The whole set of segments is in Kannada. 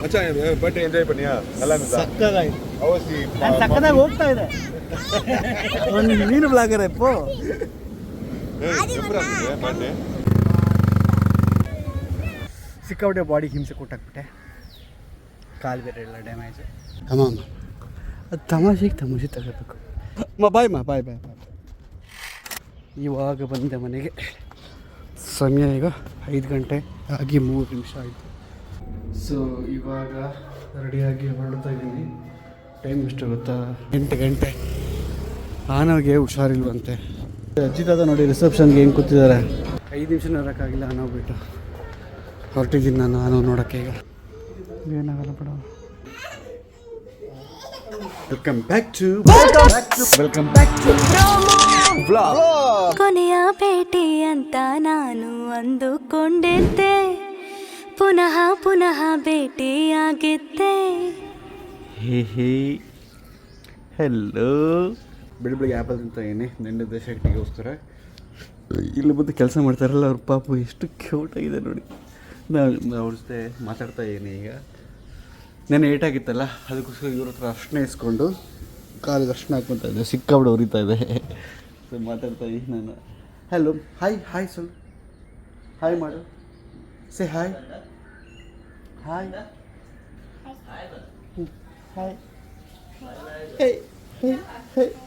ಮಚ್ಚಾ ಬಟ್ಟೆ ಎಂಜಾಯ್ ಪಣ್ಣಿಯಾ நல்லா இருந்துதா ಸಕ್ಕದಾಗಿ ಅವಸಿ ಸಕ್ಕದಾಗಿ ಹೋಗ್ತಾ ಇದೆ ಒಂದು ಮೀನು ಬ್ಲಾಗರ್ ಇಪ್ಪೋ ಬಟ್ಟೆ ಸಿಕ್ಕಾಬಿಟ್ಟೆ ಬಾಡಿ ಹಿಂಸೆ ಕೊಟ್ಟಾಕ್ಬಿಟ್ಟೆ ಕಾಲು ಬೇರೆ ಎಲ್ಲ ಡ್ಯಾಮೇಜ್ ಅದು ತಮಾಷೆಗೆ ತಗೋಬೇಕು ಬಾಯ್ ಬಾಯ್ ಇವಾಗ ಬಂದೆ ಮನೆಗೆ ಸಮಯ ಈಗ 5 ಗಂಟೆ ಆಗಿ 3 ನಿಮಿಷ ಆಯಿತು. ಸೊ ಇವಾಗ ರೆಡಿಯಾಗಿ ಹೊರಡ್ತಾ ಇದ್ದೀನಿ. ಟೈಮ್ ಎಷ್ಟು ಗೊತ್ತಾ? 8 ಗಂಟೆ. ಆನವ್ಗೆ ಹುಷಾರಿಲ್ವಂತೆ. ಅಜ್ಜಿ ತಾತ ನೋಡಿ ರಿಸೆಪ್ಷನ್ಗೆ ಹೆಂಗೆ ಕೂತಿದ್ದಾರೆ. 5 ನಿಮಿಷ ಇರೋಕ್ಕಾಗಿಲ್ಲ ಅನ್ನೋಗ್ಬಿಟ್ಟು ಹೊರಟಿದ್ದೀನಿ ನಾನು ನೋಡೋಕ್ಕೆ. ಈಗ ಏನಾಗಲ್ಲ ಬಿಡ. ವೆಲ್ಕಮ್ ಬ್ಯಾಕ್ ಟು ಕೊನೆಯ ಭೇಟಿ ಅಂತ ನಾನು ಅಂದುಕೊಂಡಿದ್ದೆ, ಪುನಃ ಭೇಟಿಯಾಗಿದ್ದೆ. ಹೇ ಹೆಲೋ. ಬೆಳಿಗ್ಗೆ ಆ್ಯಪಲ್ ಅಂತ ಏನೇ ನೆನ್ನೆ ದೇಶಕ್ಟಿಗೋಸ್ಕರ ಇಲ್ಲಿ ಬಂದು ಕೆಲಸ ಮಾಡ್ತಾರಲ್ಲ ಅವ್ರ ಪಾಪು ಎಷ್ಟು ಕ್ಯೂಟಾಗಿದೆ ನೋಡಿ. ನಾನು ಅವ್ರ ಜೊತೆ ಮಾತಾಡ್ತಾ ಇದ್ದೀನಿ. ಈಗ ನೆನ್ನೆ ಏಟಾಗಿತ್ತಲ್ಲ ಅದಕ್ಕೋಸ್ಕರ ಇವ್ರ ಹತ್ರ ಅರ್ಶನ ಇಸ್ಕೊಂಡು ಕಾಲಿಗೆ ಅರ್ಶನ ಹಾಕ್ಕೊತಾ ಇದ್ದೆ. ಸಿಕ್ಕಾಬಿಟ್ಟು ಉರಿತಾ ಇದೆ. ಸೊ ಮಾತಾಡ್ತಾ ಇದ್ದೀನಿ ನಾನು. ಹಲೋ ಹಾಯ್ ಸ್ವಲ್ಪ ಹಾಯ್ ಮಾಡು. ಸೇ ಹಾಯ್ ಹಾಯ್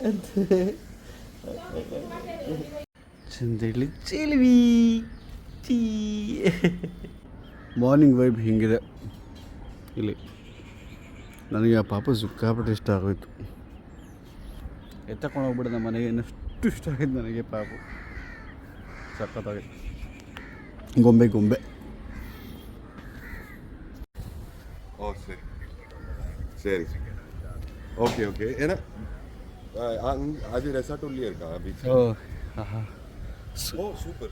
ಅಂತ ಚಂದೇಳಿ ಚೆಲ್ವಿ ಚೀ. ಮಾರ್ನಿಂಗ್ ವೈಬ್ ಹಿಂಗಿದೆ ಇಲ್ಲಿ. ನನಗೆ ಆ ಪಾಪ ಸಿಕ್ಕಾಪಟ್ಟೆ ಇಷ್ಟ ಆಗೋಯ್ತು. ಎತ್ತಕೊಂಡು ಹೋಗ್ಬಿಟ್ಟು ನಮ್ಮ ಮನೆಗೆ ಇನ್ನಷ್ಟು ಇಷ್ಟ ಆಗಿದ್ದು ನನಗೆ. ಪಾಪು ಸಖತ್ತಾಗಿ ಗೊಂಬೆ. ಓ ಸರಿ ಓಕೆ ಏನ ಅದು ರೆಸಾರ್ಟ್ ಉಳ್ಳಿ இருக்கா ಬೀಚ್? ಓ ಸೂಪರ್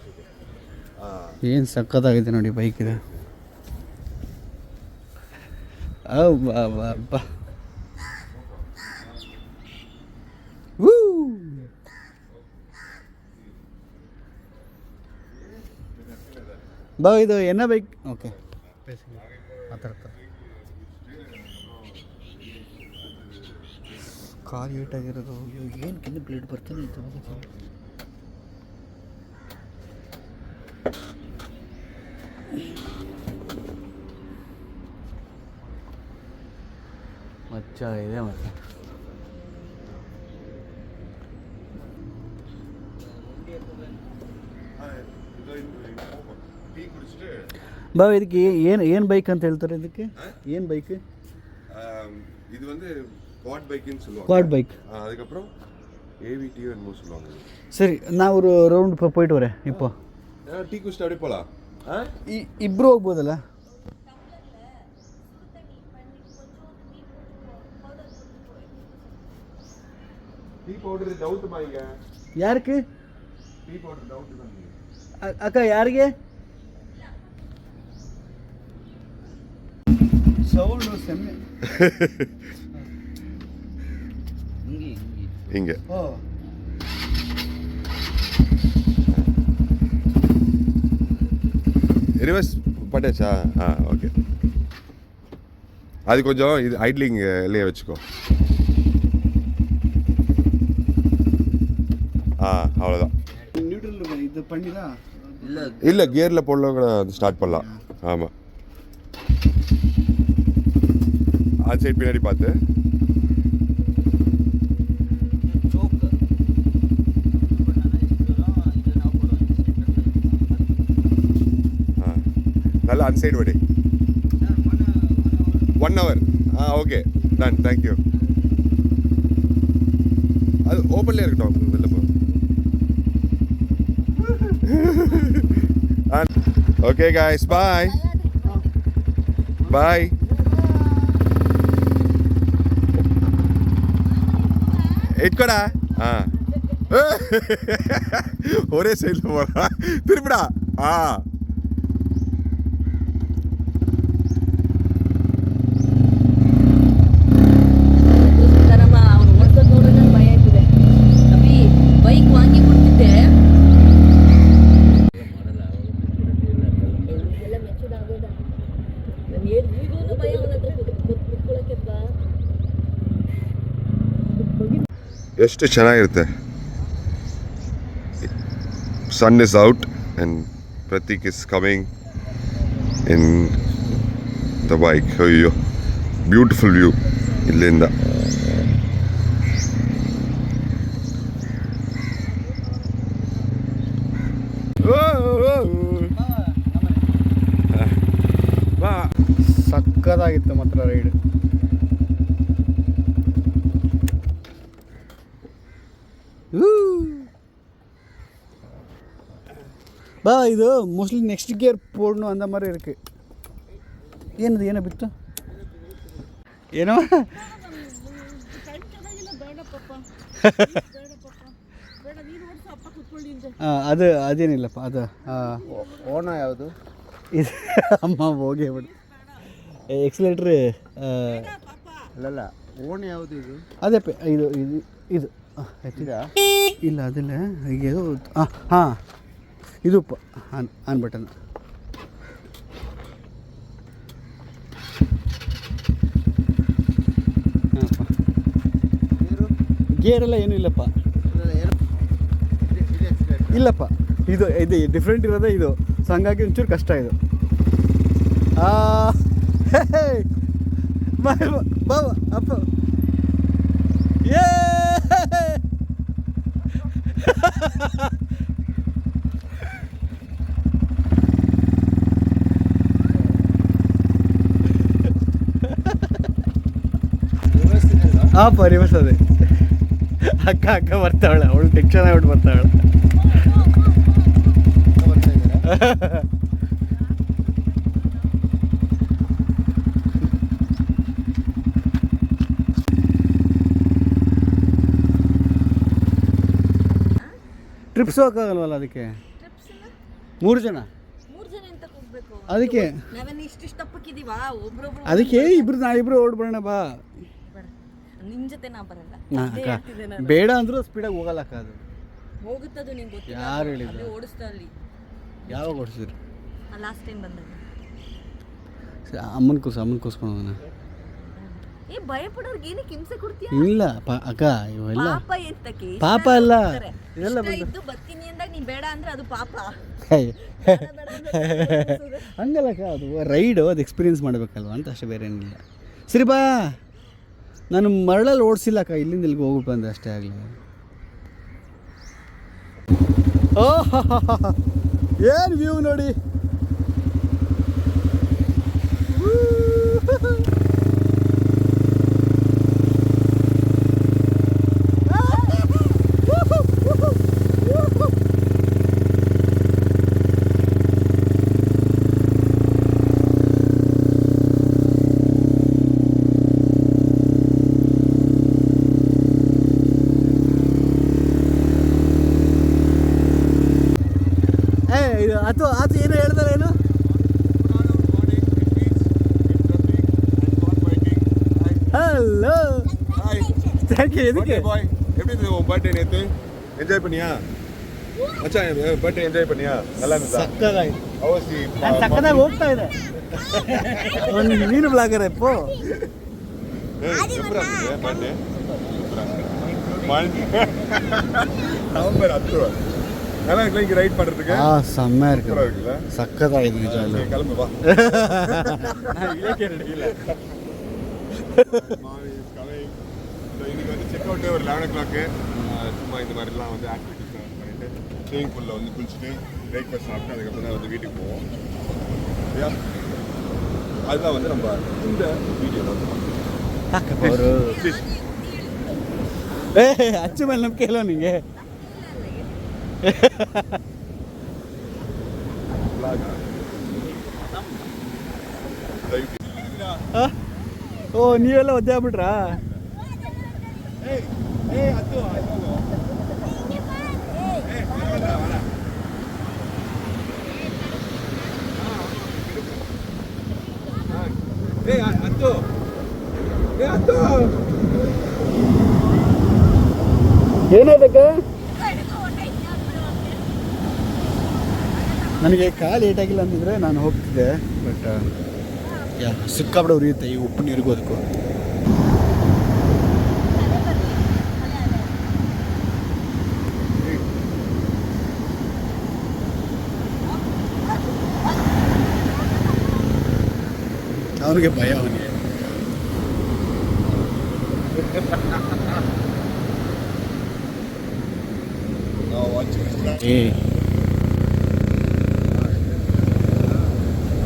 ಏನು ಸಖತ್ತಾಗಿದೆ ನೋಡಿ. ಬೈಕ್ ಇದೆ. ಬಾ ಇದು ಏನ ಬೈಕ್? ಓಕೆ ಮಾತಾಡ್ತಾರೆ. ಕಾರ್ ಏಟಾಗಿರೋದು. ಏನು ಕಿಂದ ಬ್ಲೇಡ್ ಬರ್ತಾನೆ ಇತ್ತು. ಮಚ್ಚ ಇದೆ ಮತ್ತೆ. ಬಾ ಇದಕ್ಕೆ ಏನು ಬೈಕ್ ಅಂತ ಹೇಳ್ತಾರೆ? ಇದಕ್ಕೆ ಏನು ಬೈಕ್? இது வந்து குவாட் பைக்குன்னு சொல்லுவாங்க. Quad bike. அதுக்கப்புறம் ஏவிடியோ என்னமோ சொல்லுவாங்க. சரி நான் ஒரு ரவுண்ட் போயிட்டு வரேன். இப்போ டீ குடிச்சிட்டு அப்படியே போகலாம். ಇಬ್ಬರು ಹೋಗ್ಬೋದಲ್ಲ? டீ பவுடர் டவுட் பாய்ங்க. யாருக்கு டீ பவுடர் டவுட் தான். ಅಕ್ಕ ಯಾರಿಗೆ? ಸೌಂಡು ಸೆಮ್ಮೆ ಹಿಂಗೆ. ಓ ரிவர்ஸ் பண்ணியாச்சா? ஓகே. அது கொஞ்சம் இது ஐட்லிங் இல்லையே வச்சுக்கோ. அவ்வளோதான். நியூட்ரல் இது பண்ணிடலாம். இல்லை கியரில் போடலாம் அது ஸ்டார்ட் பண்ணலாம். ஆமாம் அது சைட் பின்னாடி பார்த்து. நல்லா அன்சைடு வடி 1 hour. Okay done. தேங்க்யூ. அது ஓப்பன்லேயே இருக்கட்டும். வெளில போ. Okay guys, bye. Bye. இட்கடா. ஒரே சைடில் போடா. திருப்பிடா. ಬೈಕ್ ವಾಂಗಿ ಕೊಡ್ತಿದ್ದೆ. ಎಲ್ಲ ಮೆಚ್ಚೂರ್ಡ್ ಆಗೋದ. ಈಗೂ ಭಯ ಎಷ್ಟು ಚೆನ್ನಾಗಿರುತ್ತೆ. Sun is out and Pratik is coming in the bike. ಅಯ್ಯೋ ಬ್ಯೂಟಿಫುಲ್ ವ್ಯೂ ಇಲ್ಲಿಂದ. ಸಕ್ಕದಾಗಿತ್ತು ಮಾತ್ರ ರೈಡ್. ಬಾ ಇದು ಮೋಸ್ಟ್ಲಿ ನೆಕ್ಸ್ಟ್ ಗೇರ್ போடணும் அந்த மாதிரி இருக்கு. ಏನದು ಏನೋ ಬಿತ್ತು ಏನೋ ಅದು ಅದೇನಿಲ್ಲಪ್ಪ ಅದು ಓಣ ಯಾವುದು ಇದು ಅಮ್ಮ ಹೋಗಿ ಬಿಡು. ಎಕ್ಸಲೇಟ್ರ್ ಅಲ್ಲಲ್ಲ ಓಣ ಯಾವುದು ಇದು ಅದೇ ಇದು ಇದು ಇದು ಎತ್ತಿದ ಇಲ್ಲ ಅದಿಲ್ಲ ಈಗ ಇದು ಹಾಂ ಇದು ಆನ್ ಬಟನ್. ಹಾಂಪ್ಪ ಗೇರೆಲ್ಲ ಏನೂ ಇಲ್ಲಪ್ಪ. ಇಲ್ಲಪ್ಪ ಇದು ಇದು ಡಿಫ್ರೆಂಟ್ ಇರೋದೇ ಇದು. ಸೊ ಹಂಗಾಗಿ ಒಂಚೂರು ಕಷ್ಟ ಇದು. ಬಾ ಅಪ್ಪ ಏ ಹಾಂ ರಿವರ್ಸ್ ಅದೇ. ಅಕ್ಕ ಬರ್ತಾವಳೆ, ಅವಳು ಟೆನ್ಷನ್ ಆಗ್ಬಿಟ್ಟು ಬರ್ತಾವಳೆ. ಟ್ರಿಪ್ಸ್ ಹೋಗಲ್ವಲ್ಲ ಅದಕ್ಕೆ 3 ಜನ ಅದಕ್ಕೆ ಅದಕ್ಕೆ ನಾವಿಬ್ರು ಓಡ್ಬಿಡೋಣ ಬಾ. ನಿನ್ ಜೊತೆ ನಾ ಬರಲ್ಲ. ಬೇಡ ಅಂದ್ರೂ ಸ್ಪೀಡಾಗಿ ಹೋಗಲ್ಲ ಅಕ್ಕ. ಅದು ಹೋಗುತ್ತದು ನಿಂಗೆ ಗೊತ್ತಿಲ್ಲ. ಯಾರು ಹೇಳಿದ್ರು? ಓಡಿಸ್ತಾ ಅಲ್ಲಿ ಯಾವಾಗ ಓಡಿಸಿದ್ರು? ಲಾಸ್ಟ್ ಟೈಮ್ ಬಂದಾಗ ಅಮ್ಮನ ಕೂಸ್ಕೊಂಡು ಏ ಭಯ ಪಡೋರ್ಗೆ ಏನಕ್ಕೆ ಹಿಂಸೆ ಕೊಡ್ತೀಯ? ಇಲ್ಲ ಅಕ್ಕ ಇವೆಲ್ಲ ಪಾಪ ಎಂತಕ್ಕೆ? ಪಾಪ ಅಲ್ಲ ಇದೆಲ್ಲ ಇದ್ದು ಬರ್ತೀನಿ ಅಂದಾಗ ನೀ ಬೇಡ ಅಂದ್ರೆ ಅದು ಪಾಪ. ಹಂಗಲ್ಲಕ್ಕ, ಅದು ರೈಡು ಅದು ಎಕ್ಸ್ಪೀರಿಯನ್ಸ್ ಮಾಡಬೇಕಲ್ವ ಅಂತ ಅಷ್ಟೇ, ಬೇರೆ ಏನಿಲ್ಲ. ಸರಿ ಬಾ, ನಾನು ಮರಳಲ್ಲಿ ಓಡಿಸಿಲ್ಲಕ್ಕ, ಇಲ್ಲಿಂದ ಇಲ್ಲಿಗೆ ಹೋಗ್ಬಿಟ್ಟು ಬಂದೆ ಅಷ್ಟೇ ಆಗಲಿ. ಓಹ್ ಏನು ವ್ಯೂ ನೋಡಿ. ಆತ ಏನು ಹೇಳ್ತಾರೆ ಏನು? Hello thank you. எதுக்கு பாய் எப்படி இருந்தது உன் பர்த்டே நேத்து? என்ஜாய் பண்ணியா மச்சான்? பர்த்டே என்ஜாய் பண்ணியா? நல்லா இருந்ததா? ಸಕ್ಕದಾಗಿ ಅವಸಿ ನಾನು ಸಕ್ಕದಾಗಿ ಹೋಗ್ತಾ ಇದೆ. ನೀನು ಬ್ಲಾಗರ್ ಎಪ್ಪೋ ಸೂಪರ್ ಆಗಿದೆ ಬರ್ತ್ಡೇ. நவம்பர் 10 நல்லா இருக்குல்ல இங்க ரைட் பண்றதுக்கு? செம்மையா இருக்கு, சக்கதாಗಿದೆ ನಿಜ. கிளம்பு வா. ಇದಕ್ಕೆ ರೆಡಿ ಇಲ್ಲ. இன்னைக்கு வந்து செக் அவுட் ஒரு 11 o'clock. சும்மா இந்த மாதிரிலாம் வந்து ஆக்டிவிட்டிஸ் பண்ணிட்டு ஸ்விமிங் பூலில் வந்து குளிச்சுட்டு பிரேக்ஃபாஸ்ட் சாப்பிட்டு அதுக்கப்புறம் தான் வந்து வீட்டுக்கு போவோம். சரியா? அதுதான் வந்து நம்ம இந்த வீடியோ அச்சு மேல் நம்பிக்கை இல்லை நீங்கள். ಓ ನೀವೆಲ್ಲ ಒದ್ದೆ ಆಗ್ಬಿಟ್ರಾ? ಏನಾದಕ್ಕೆ ನನಗೆ ಕಾಲು ಏಟಾಗಿಲ್ಲ ಅಂತಿದ್ರೆ ನಾನು ಹೋಗ್ತಿದ್ದೆ. ಬಟ್ ಸಿಕ್ಕಾಬಿಡ ಉರಿಯುತ್ತೆ ಈ ಉಪ್ಪು ನೀರಿಗೂ ಅದಕ್ಕೂ. ಅವನಿಗೆ ಭಯ ಅವನಿಗೆ. ಏ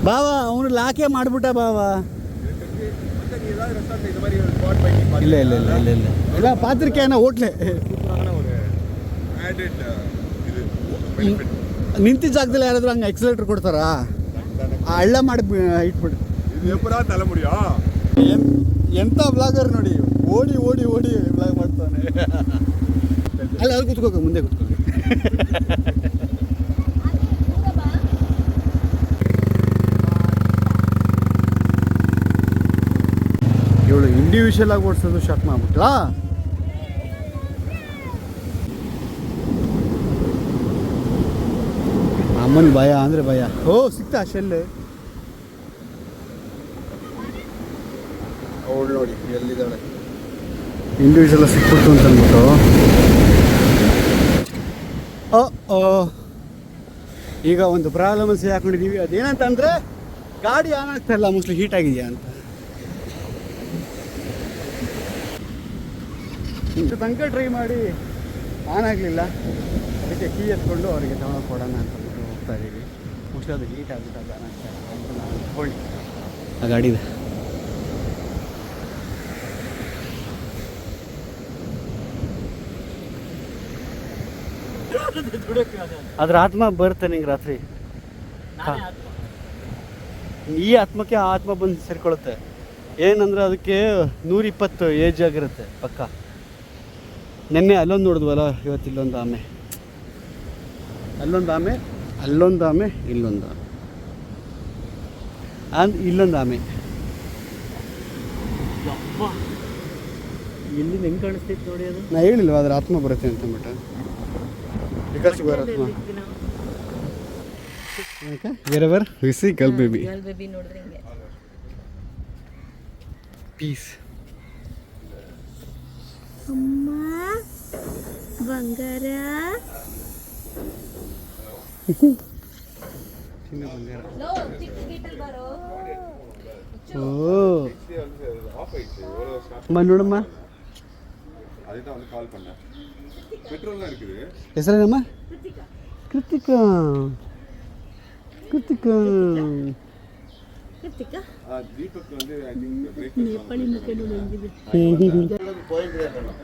ಬಾವ ಅವನು ಲಾಕೆ ಮಾಡ್ಬಿಟ್ಟ ಬಾವ. ಇಲ್ಲ ಇಲ್ಲ ಇಲ್ಲ ಇಲ್ಲ ಇಲ್ಲ ಇಲ್ಲ ಪಾತ್ರಿಕೆನ ಹೋಟ್ಲೆ ನಿಂತಿದ್ದ ಜಾಗದಲ್ಲಿ ಯಾರಾದ್ರೂ ಹಂಗೆ ಎಕ್ಸಲೇಟರ್ ಕೊಡ್ತಾರಾ? ಆ ಹಳ್ಳ ಮಾಡಿ ಇಟ್ಬಿಟ್ಟು ತಲೆಮುಡಿಯಾ ಎಂಥ ಬ್ಲಾಗರ್ ನೋಡಿ, ಓಡಿ ಓಡಿ ಓಡಿ ಬ್ಲಾಗ್ ಮಾಡ್ತಾನೆ. ಅಲ್ಲ ಅಲ್ಲಿ ಕೂತ್ಕೋಕ, ಮುಂದೆ ಕೂತ್ಕೋ. ಇವಳು ಇಂಡಿವಿಜುವಲ್ ಆಗಿ ಓಡಿಸೋದು ಶಾಕ್ ಮಾಡ್ಬಿಟ್ಲಾ? ಅಮ್ಮನ ಭಯ ಅಂದರೆ ಭಯ. ಓ ಸಿಕ್ತಾ ಶೆಲ್. ಅವಳು ನೋಡಿ ಎಲ್ಲಿದ್ದಾಳೆ. ಇಂಡಿವಿಜುವಲ್ ಸಿಕ್ಬಿಟ್ಟು ಅಂತ ಅಂದ್ಬಿಟ್ಟು ಓ ಈಗ ಒಂದು ಪ್ರಾಬ್ಲಮ್ ಹಾಕೊಂಡಿದ್ದೀವಿ. ಅದೇನಂತಂದರೆ ಗಾಡಿ ಆನ್ ಆಗ್ತಾ ಇಲ್ಲ, ಮೋಸ್ಟ್ಲಿ ಹೀಟ್ ಆಗಿದೆಯಾ ಅಂತ. ಇಷ್ಟು ತನಕ ಟ್ರೈ ಮಾಡಿ ಆನ್ ಆಗಲಿಲ್ಲ, ಅದಕ್ಕೆ ಕೀ ಎತ್ಕೊಂಡು ಅವರಿಗೆ ತಗೊಂಡು ಕೊಡೋಣ ಅಂತ ಹೋಗ್ತಾ ಇದ್ದೀವಿ. ಮೋಸ್ಟ್ಲಿ ಅದು ಹೀಟ್ ಆಗಿಬಿಟ್ಟು ಅದು ಆನ್ ಆಗ್ತಾ ಇಲ್ಲ ಅಂತ ನಾನು ತಗೊಳ್ಳಿ ಆ ಗಾಡಿನ. ಅದ್ರ ಆತ್ಮ ಬರುತ್ತೆ ನಿಂಗೆ ರಾತ್ರಿ. ಈ ಆತ್ಮಕ್ಕೆ ಆ ಆತ್ಮ ಬಂದು ಸೇರ್ಕೊಳ್ಳುತ್ತೆ. ಏನಂದ್ರೆ ಅದಕ್ಕೆ 120 ಏಜ್ ಆಗಿರುತ್ತೆ ಪಕ್ಕ. ನೆನ್ನೆ ಅಲ್ಲೊಂದು ನೋಡಿದ್ವಲ್ಲ, ಇವತ್ತು ಇಲ್ಲೊಂದು ಆಮೆ, ಅಲ್ಲೊಂದು ಆಮೆ, ಅಲ್ಲೊಂದು ಆಮೆ, ಇಲ್ಲೊಂದು ಆಮೆ, ಇಲ್ಲೊಂದು ಆಮೆ. ಎಲ್ಲಿ ಹೆಂಗೆ ಕಾಣಿಸ್ತೈತೆ ನೋಡಿ ಅದು. ನಾ ಹೇಳಿಲ್ವ ಅದ್ರ ಆತ್ಮ ಬರುತ್ತೆ ಅಂತ ಅಂದ್ಬಿಟ್ಟು. ವಿಕಾಸ್ ಆತ್ಮ wherever we see girl baby ನೋಡಿದ್ರೆ ಹಿಂಗೆ ಪೀಸ್. ಅಮ್ಮ ಬಂಗಾರ ಚಿನ್ನ ಬಂಗಾರ. ಓ ಅಮ್ಮ ನೋಡಮ್ಮ, ಹೆಸರೇನಮ್ಮ? ಕೃತಿಕಾ. ಕೃತಿಕಾ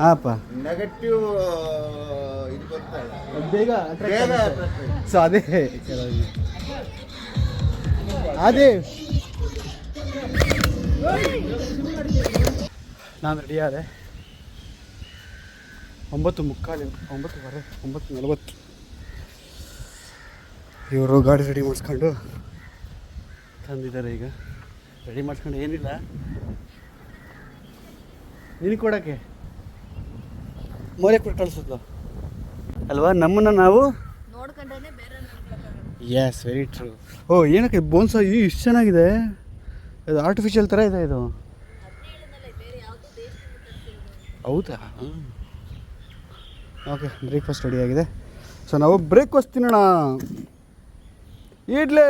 ಹಾಪ ನೆಗೆಟಿವ್ ಬೇಗ ಸೊ ಅದೇ ಅದೇ ನಾನು ರೆಡಿ ಆದೆ. 9:45, 9:15, 9:40 ಇವರು ಗಾಡಿ ರೆಡಿ ಮಾಡಿಸ್ಕೊಂಡು ತಂದಿದ್ದಾರೆ. ಈಗ ರೆಡಿ ಮಾಡಿಸ್ಕೊಂಡು ಏನಿಲ್ಲ ನಿನಗೆ ಕೊಡೋಕ್ಕೆ ಮೊರೆ ಕೊಟ್ಟು ಕಳಿಸೋದು ಅಲ್ವಾ ನಮ್ಮನ್ನು ನಾವು. ನೋಡ್ಕೊಂಡ್ರೆ ಬೇರೆ ಎಸ್ ವೆರಿ ಟ್ರೂ. ಓ ಏನಕ್ಕೆ ಬೋನ್ಸ ಇಷ್ಟು ಚೆನ್ನಾಗಿದೆ, ಇದು ಆರ್ಟಿಫಿಷಿಯಲ್ ಥರ ಇದೆ ಇದು. ಹೌದಾ? ಓಕೆ, ಬ್ರೇಕ್ಫಾಸ್ಟ್ ರೆಡಿ ಆಗಿದೆ. ಸೊ ನಾವು ಬ್ರೇಕ್ಫಾಸ್ಟ್ ತಿನ್ನೋಣ. ಇಡ್ಲಿ,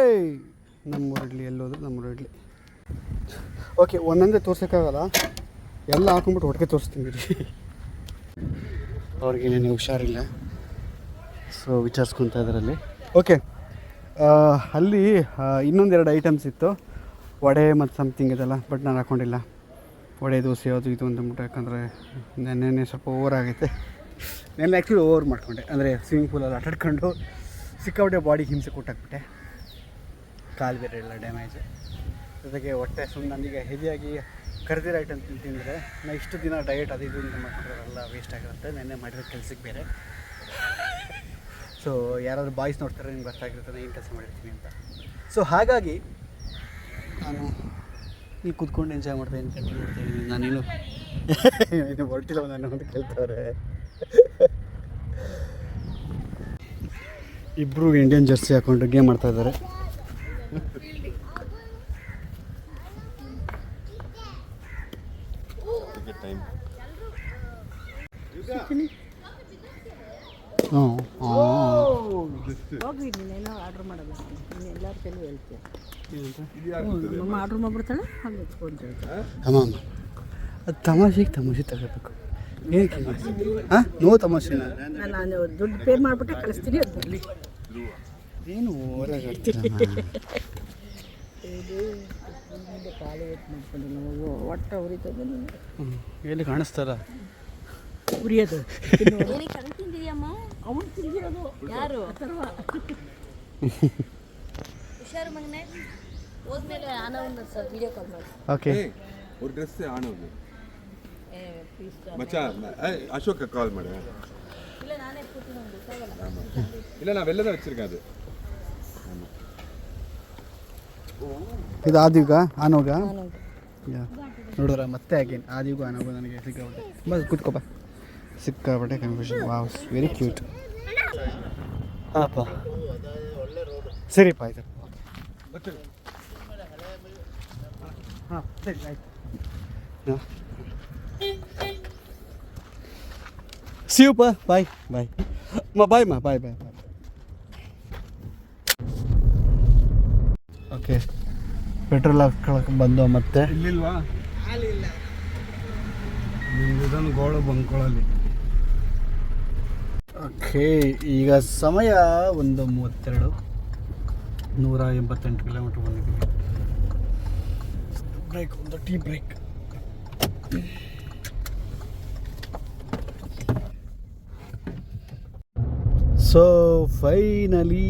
ನಮ್ಮೂರು ಇಡ್ಲಿ. ಎಲ್ಲೋದ್ರು ನಮ್ಮೂರು ಇಡ್ಲಿ. ಓಕೆ, ಒಂದೊಂದೇ ತೋರ್ಸೋಕ್ಕಾಗಲ್ಲ, ಎಲ್ಲ ಹಾಕೊಂಡ್ಬಿಟ್ಟು ಒಟ್ಟಿಗೆ ತೋರಿಸ್ತೀನಿ ರೀ. ಅವ್ರಿಗೆ ಏನೇನು ಹುಷಾರಿಲ್ಲ, ಸೊ ವಿಚಾರಿಸ್ಕೊತಾ ಇದರಲ್ಲಿ. ಓಕೆ, ಅಲ್ಲಿ ಇನ್ನೊಂದೆರಡು ಐಟಮ್ಸ್ ಇತ್ತು, ವಡೆ ಮತ್ತು ಸಮಥಿಂಗ್ ಇದೆಲ್ಲ, ಬಟ್ ನಾನು ಹಾಕ್ಕೊಂಡಿಲ್ಲ. ವಡೆ ದೋಸೆ ಅದು ಇದು ಅಂತಂದ್ಬಿಟ್ಟು, ಯಾಕಂದರೆ ನೆನ್ನೆ ಸ್ವಲ್ಪ ಓವರ್ ಆಗೈತೆ. ನೆನ್ನೆ ಆ್ಯಕ್ಚುಲಿ ಓವರ್ ಮಾಡ್ಕೊಂಡೆ, ಅಂದರೆ ಸ್ವಿಮ್ಮಿಂಗ್ ಪೂಲಲ್ಲಿ ಆಟಾಡ್ಕೊಂಡು ಸಿಕ್ಕಾಪಟ್ಟೆ ಬಾಡಿಗೆ ಹಿಂಸೆ ಕೊಟ್ಟಾಕ್ಬಿಟ್ಟೆ. ಕಾಲು ಬೇರೆ ಎಲ್ಲ ಡ್ಯಾಮೇಜ್, ಜೊತೆಗೆ ಹೊಟ್ಟೆ ಸುಮ್ಮನೆ ನನಗೆ ಹೆವಿಯಾಗಿ ಕರೆದಿರೋ ಐಟಮ್ ತಿಂತಿದ್ರೆ ನಾನು ಇಷ್ಟು ದಿನ ಡಯಟ್ ಅದು ಇದು ಅಂತ ಮಾಡ್ಕೊಂಡ್ರೆ ಎಲ್ಲ ವೇಸ್ಟ್ ಆಗಿರುತ್ತೆ. ನೆನ್ನೆ ಮಾಡಿರೋ ಕೆಲ್ಸಕ್ಕೆ ಬೇರೆ. ಸೊ ಯಾರಾದರೂ ಬಾಯ್ಸ್ ನೋಡ್ತಾರೆ ನಿಮ್ಗೆ ಅರ್ಥ ಆಗಿರುತ್ತೆ ಏನು ಕೆಲಸ ಮಾಡಿರ್ತೀನಿ ಅಂತ. ಸೊ ಹಾಗಾಗಿ ನಾನು ನೀವು ಕೂತ್ಕೊಂಡು ಎಂಜಾಯ್ ಮಾಡ್ತೀನಿ, ಕಂಟಿನ್ಯೂ ಮಾಡ್ತಾಯಿದ್ದೀನಿ. ನಾನೇನು ಇದು ಹೊರಟಿಲ್ಲ ನಾನು ಅಂತ ಕೇಳ್ತಾರೆ. ಇಬ್ಬರು ಇಂಡಿಯನ್ ಜರ್ಸಿ ಹಾಕೊಂಡು ಗೇಮ್ ಮಾಡ್ತಾಯಿದ್ದಾರೆ. ಹೋಗಿ ನೀನೇನೋ ಆರ್ಡ್ರ್ ಮಾಡೋದು ನೀನು ಎಲ್ಲರ ಕೈಲೂ ಹೇಳ್ತೀಯ ಇದು ಯಾಕೆ ಗೊತ್ತಿದೆ? ನಮ್ಮ ಆರ್ಡ್ರ್ ಮಾಡ್ಬಿಡ್ತಾಳೆ ಹಾಗೆ ಫೋನ್ ಹೇಳ್ತಾಳೆ ಅಮ್ಮ ಅದು ತಮಾಷೆಗೆ ತಮಾಷೆ ತಗೋಬೇಕು ಏನಕ್ಕೆ ಹಾಂ ನೋ ತಮಾಷೆನ ನಾನು ದುಡ್ಡು ಪೇ ಮಾಡಿಬಿಟ್ಟೆ ಕಳಿಸ್ತೀನಿ ಅದು ಬರಲಿ ಏನು ಹೊರಗೆ ಕಾಲು ಹೊತ್ತು ಮಾಡ್ಕೊಂಡು ನಾವು ಒಟ್ಟು ಉರಿತದೆ ನೀನು ಎಲ್ಲಿ ಕಾಣಿಸ್ತಾರ ಉರಿಯೋದು ತಿಂದಿದ್ಯಮ್ಮ ಅವನು ತಿಂದಿರೋದು ಯಾರು ಹುಷಾರು ಮಗನೇ ಹೋದ್ಮೇಲೆ ಆನ ಒಂದು ಸರ್ ವಿಡಿಯೋ ಕಾಲ್ ಮಾಡಿ ಓಕೆ ஒரு ட்ரெஸ் ஆனது ಪ್ಲೀಸ್ மச்சான் அசோக்க கால் பண்ணு ಇಲ್ಲ ನಾನೇ ಕೂತು ನಂಗೆ ಗೊತ್ತಾಗಲ್ಲ இல்லை நான் வெளில தான் வச்சிருக்கேன் அது ಇದು ಆದಿವ್ಗ ಆನೋಗ ನೋಡಿದ್ರ ಮತ್ತೆ ಅಗೇನ್ ಆದಿವ್ಗೂ ಆನೋಗು ನನಗೆ ಸಿಕ್ಕಾಪಟ್ಟೆ ಬಸ್ ಕೂತ್ಕೋಪ ಸಿಕ್ಕಾಪಟ್ಟೆ ಕನ್ಫ್ಯೂಷನ್ ವಾವ್ ವೆರಿ ಕ್ಯೂಟ್ ಹಾಪ ಸರಿಪ್ಪ ಆಯ್ತು ಹಾಂ ಸರಿ ಆಯ್ತು ಸಿಯುಪ್ಪ ಬಾಯ್ ಬಾಯ್ ಬಾಯ್ ಬಾಯ್ ಬಾಯ್ ಓಕೆ ಪೆಟ್ರೋಲ್ ಹಾಕ್ಕೊಳಕ್ಕೆ ಬಂದು ಮತ್ತೆ ಇಲ್ಲಿಲ್ವಾ ನಿಮ್ದು ಗೋಳು ಬಂದ್ಕೊಳ್ಳಲ್ಲಿ. ಓಕೆ ಈಗ ಸಮಯ 1:32 188 ಕಿಲೋಮೀಟ್ರ್ ಬಂದಿದ್ದೀವಿ. ಬ್ರೇಕ್ ಒಂದು ಟೀ ಬ್ರೇಕ್. ಸೊ ಫೈನಲಿ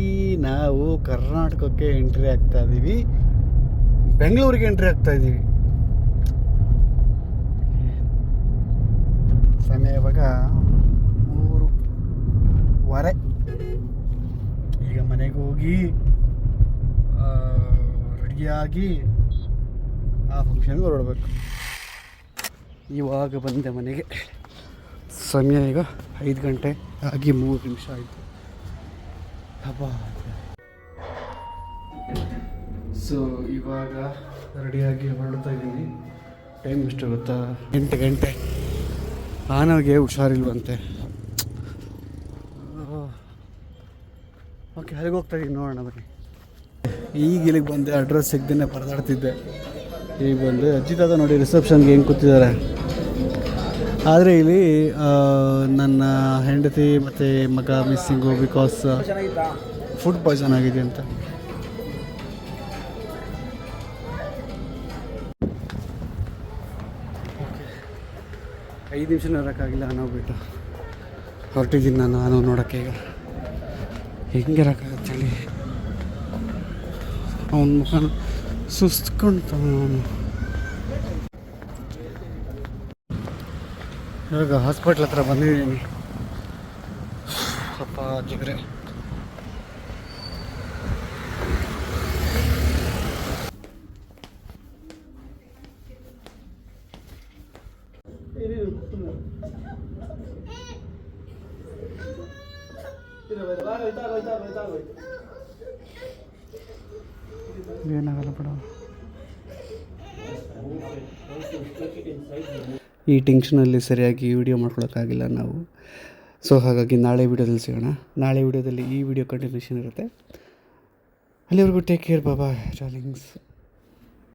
ನಾವು ಕರ್ನಾಟಕಕ್ಕೆ ಎಂಟ್ರಿ ಆಗ್ತಾ ಇದ್ದೀವಿ, ಬೆಂಗಳೂರಿಗೆ ಎಂಟ್ರಿ ಆಗ್ತಾ ಇದ್ದೀವಿ. ಸಮಯ ಇವಾಗ 3:15. ಈಗ ಮನೆಗೆ ಹೋಗಿ ರೆಡಿಯಾಗಿ ಆ ಫಂಕ್ಷನ್ಗೆ ಹೊರಡಬೇಕು. ಇವಾಗ ಬಂದೆ ಮನೆಗೆ. ಸಮಯ ಈಗ 5 ಗಂಟೆ ಆಗಿ 3 ನಿಮಿಷ ಆಯಿತು. ಹಬ್ಬ. ಸೊ ಇವಾಗ ರೆಡಿಯಾಗಿ ಹೊರಡ್ತಾ ಇದ್ದೀನಿ. ಟೈಮ್ ಎಷ್ಟು ಗೊತ್ತಾ? 8 ಗಂಟೆ. ಆನವ್ಗೆ ಹುಷಾರಿಲ್ವಂತೆ. ಓಕೆ ಅಲ್ಲಿಗೆ ಹೋಗ್ತಾ ಇದ್ದೀನಿ, ನೋಡೋಣ ಬನ್ನಿ. ಈಗ ಇಲ್ಲಿಗೆ ಬಂದೆ, ಅಡ್ರೆಸ್ ಸಿಗ್ದೇ ಪರದಾಡ್ತಿದ್ದೆ. ಈಗ ಬಂದೆ. ಅಜ್ಜಿ ತಾತ ನೋಡಿ ರಿಸೆಪ್ಷನ್ಗೆ ಹೆಂಗೆ ಕೂತಿದ್ದಾರೆ. ಆದರೆ ಇಲ್ಲಿ ನನ್ನ ಹೆಂಡತಿ ಮತ್ತು ಮಗ ಮಿಸ್ಸಿಂಗು, ಬಿಕಾಸ್ ಫುಡ್ ಪಾಯ್ಸನ್ ಆಗಿದೆ ಅಂತ. ಓಕೆ 5 ನಿಮಿಷ ಇರೋಕ್ಕಾಗಿಲ್ಲ ಅನ್ನೋಗ್ಬಿಟ್ಟು ಹೊರಟಿದ್ದೀನಿ ನಾನು ನೋಡೋಕ್ಕೆ. ಈಗ ಹೆಂಗೆ ಇರೋಕ್ಕಾಗತ್ತೆ ಹೇಳಿ? ಅವನ ಮುಖ ಸುಸ್ತ್ಕೊಂಡ್ತಾವ ಅವನು. ಇವಾಗ ಹಾಸ್ಪಿಟ್ಲ್ ಹತ್ರ ಬಂದಿದ್ದೀನಿ. ಸ್ವಲ್ಪ ಜಿಗ್ರೆ. ಏನಾಗಲ್ಲ ಬಿಡ. ಈ ಟೆನ್ಷನಲ್ಲಿ ಸರಿಯಾಗಿ ವಿಡಿಯೋ ಮಾಡ್ಕೊಳಕ್ಕಾಗಿಲ್ಲ ನಾವು. ಸೊ ಹಾಗಾಗಿ ನಾಳೆ ವೀಡಿಯೋದಲ್ಲಿ ಸಿಗೋಣ. ನಾಳೆ ವೀಡಿಯೋದಲ್ಲಿ ಈ ವಿಡಿಯೋ ಕಂಟಿನ್ಯೂಷನ್ ಇರುತ್ತೆ. ಅಲ್ಲಿವರೆಗೂ ಟೇಕ್ ಕೇರ್, ಬಾಯ್ ಡಾರ್ಲಿಂಗ್ಸ್.